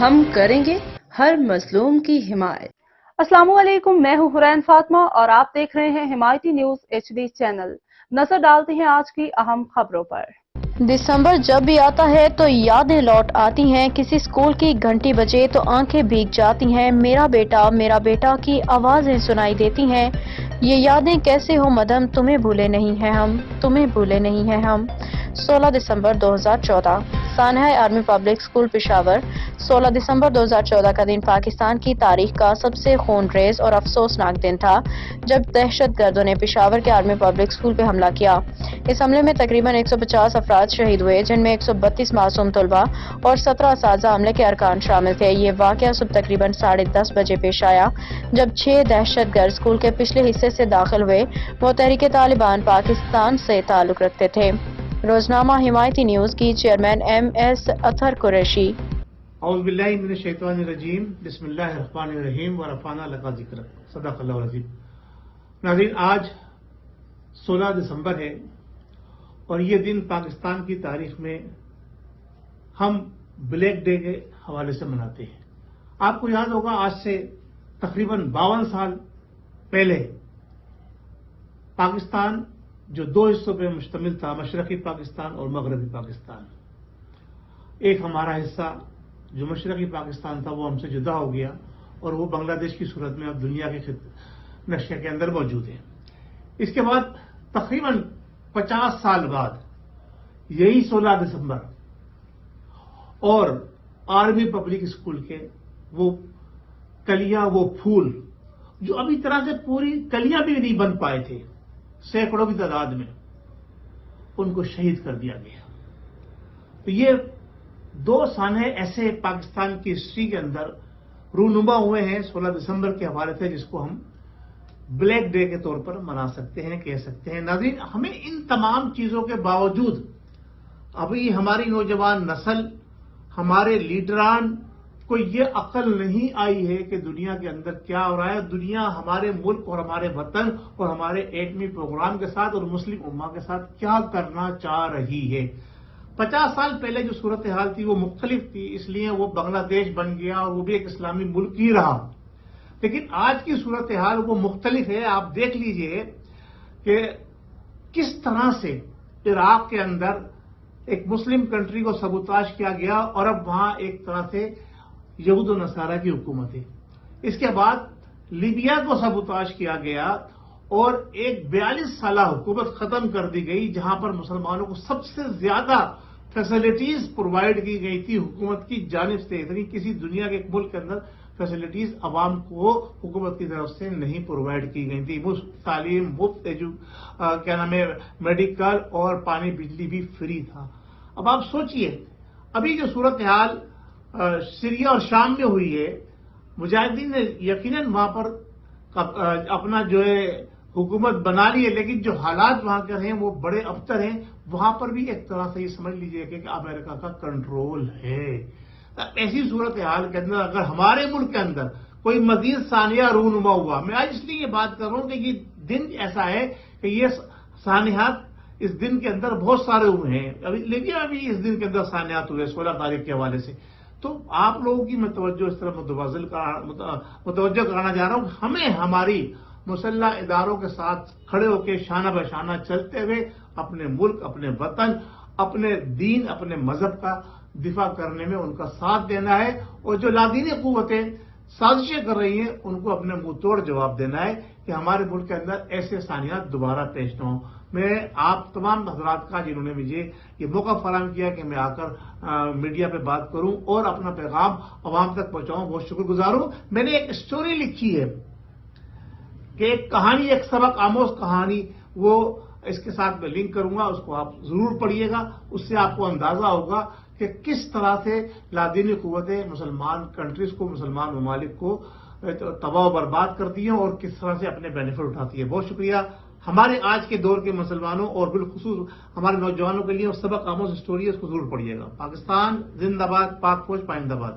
ہم کریں گے ہر مظلوم کی حمایت۔ السلام علیکم، میں ہوں حرین فاطمہ اور آپ دیکھ رہے ہیں حمایتی نیوز HD چینل۔ نظر ڈالتے ہیں آج کی اہم خبروں پر۔ دسمبر جب بھی آتا ہے تو یادیں لوٹ آتی ہیں، کسی اسکول کی گھنٹی بجے تو آنکھیں بھیگ جاتی ہیں، میرا بیٹا کی آوازیں سنائی دیتی ہیں۔ یہ یادیں کیسے ہو مدھم، تمہیں بھولے نہیں ہیں ہم، تمہیں بھولے نہیں ہیں ہم۔ 16 دسمبر 2014 سانحہ آرمی پبلک اسکول پشاور۔ 16 دسمبر 2014 کا دن پاکستان کی تاریخ کا سب سے خونریز اور افسوسناک دن تھا جب دہشت گردوں نے پشاور کے آرمی پبلک اسکول پہ حملہ کیا۔ اس حملے میں تقریباً 150 افراد شہید ہوئے، جن میں 132 معصوم طلباء اور 17 اساتذہ عملے کے ارکان شامل تھے۔ یہ واقعہ صبح تقریباً 10:30 بجے پیش آیا جب 6 دہشت گرد اسکول کے پچھلے حصے سے داخل ہوئے۔ وہ تحریک طالبان پاکستان سے تعلق رکھتے تھے۔ روزنامہ حمایتی نیوز کی چیئرمین MS اطہر قریشی۔ اعوذ باللہ من الشیطان الرجیم، بسم اللہ الرحمن الرحیم، ورفعنا لک ذکرک، صدق اللہ العظیم۔ ناظرین، آج 16 دسمبر ہے اور یہ دن پاکستان کی تاریخ میں ہم بلیک ڈے کے حوالے سے مناتے ہیں۔ آپ کو یاد ہوگا آج سے تقریباً 52 سال پہلے پاکستان جو 2 حصوں پہ مشتمل تھا، مشرقی پاکستان اور مغربی پاکستان، ایک ہمارا حصہ جو مشرقی پاکستان تھا وہ ہم سے جدا ہو گیا اور وہ بنگلہ دیش کی صورت میں اب دنیا کے نقشے کے اندر موجود ہے۔ اس کے بعد تقریباً 50 سال بعد یہی 16 دسمبر اور آرمی پبلک اسکول کے وہ کلیاں، وہ پھول جو ابھی طرح سے پوری کلیاں بھی نہیں بن پائے تھے، سینکڑوں کی تعداد میں، ان کو شہید کر دیا گیا۔ تو یہ 2 سانحے ایسے پاکستان کی ہسٹری کے اندر رونما ہوئے ہیں 16 دسمبر کے حوالے سے، جس کو ہم بلیک ڈے کے طور پر منا سکتے ہیں، کہہ سکتے ہیں۔ ناظرین، ہمیں ان تمام چیزوں کے باوجود ابھی ہماری نوجوان نسل، ہمارے لیڈران کو یہ عقل نہیں آئی ہے کہ دنیا کے اندر کیا ہو رہا ہے۔ دنیا ہمارے ملک اور ہمارے وطن اور ہمارے ایٹمی پروگرام کے ساتھ اور مسلم امہ کے ساتھ کیا کرنا چاہ رہی ہے۔ 50 سال پہلے جو صورتحال تھی وہ مختلف تھی، اس لیے وہ بنگلہ دیش بن گیا اور وہ بھی ایک اسلامی ملک ہی رہا۔ لیکن آج کی صورتحال وہ مختلف ہے۔ آپ دیکھ لیجئے کہ کس طرح سے عراق کے اندر ایک مسلم کنٹری کو سبوتاژ کیا گیا اور اب وہاں ایک طرح سے یہود و نصارہ کی حکومت ہے۔ اس کے بعد لیبیا کو سبوتاژ کیا گیا اور ایک 42 سالہ حکومت ختم کر دی گئی، جہاں پر مسلمانوں کو سب سے زیادہ فیسلٹیز پرووائڈ کی گئی تھی حکومت کی جانب سے۔ اتنی کسی دنیا کے ایک ملک کے اندر فیسلٹیز عوام کو حکومت کی طرف سے نہیں پرووائڈ کی گئی تھی۔ مفت تعلیم، مفت میڈیکل اور پانی بجلی بھی فری تھا۔ اب آپ سوچئے، ابھی جو صورتحال سیریا اور شام میں ہوئی ہے، مجاہدین نے یقیناً وہاں پر اپنا جو ہے حکومت بنا لی ہے، لیکن جو حالات وہاں کے ہیں وہ بڑے ابتر ہیں۔ وہاں پر بھی ایک طرح سے یہ سمجھ لیجئے کہ امریکہ کا کنٹرول ہے۔ ایسی صورتحال کے اندر اگر ہمارے ملک کے اندر کوئی مزید سانحہ رونما ہوا، میں آج اس لیے یہ بات کر رہا ہوں کہ یہ دن ایسا ہے کہ یہ سانحات اس دن کے اندر بہت سارے ہوئے ہیں۔ ابھی لیبیا میں بھی اس دن کے اندر سانحات ہوئے 16 تاریخ کے حوالے سے۔ تو آپ لوگوں کی میں توجہ اس طرح متوجہ کرانا چاہ رہا ہوں کہ ہمیں ہماری مسلح اداروں کے ساتھ کھڑے ہو کے شانہ بہ شانہ چلتے ہوئے اپنے ملک، اپنے وطن، اپنے دین، اپنے مذہب کا دفاع کرنے میں ان کا ساتھ دینا ہے، اور جو لادینی قوتیں سازشیں کر رہی ہیں ان کو اپنے منہ توڑ جواب دینا ہے کہ ہمارے ملک کے اندر ایسے سانحات دوبارہ پیش نہ ہوں۔ میں آپ تمام حضرات کا، جنہوں نے مجھے یہ موقع فراہم کیا کہ میں آ کر میڈیا پہ بات کروں اور اپنا پیغام عوام تک پہنچاؤں، بہت شکر گزار ہوں۔ میں نے ایک سٹوری لکھی ہے کہ ایک کہانی، ایک سبق آموز کہانی، وہ اس کے ساتھ میں لنک کروں گا، اس کو آپ ضرور پڑھیے گا۔ اس سے آپ کو اندازہ ہوگا کہ کس طرح سے لادینی قوتیں مسلمان کنٹریز کو، مسلمان ممالک کو تباہ و برباد کرتی ہیں اور کس طرح سے اپنے بینیفٹ اٹھاتی ہے۔ بہت شکریہ۔ ہمارے آج کے دور کے مسلمانوں اور بالخصوص ہمارے نوجوانوں کے لیے سبق آموز سٹوری ہے، اس کو ضرور پڑھیے گا۔ پاکستان زندہ باد، پاک فوج پائندہ باد۔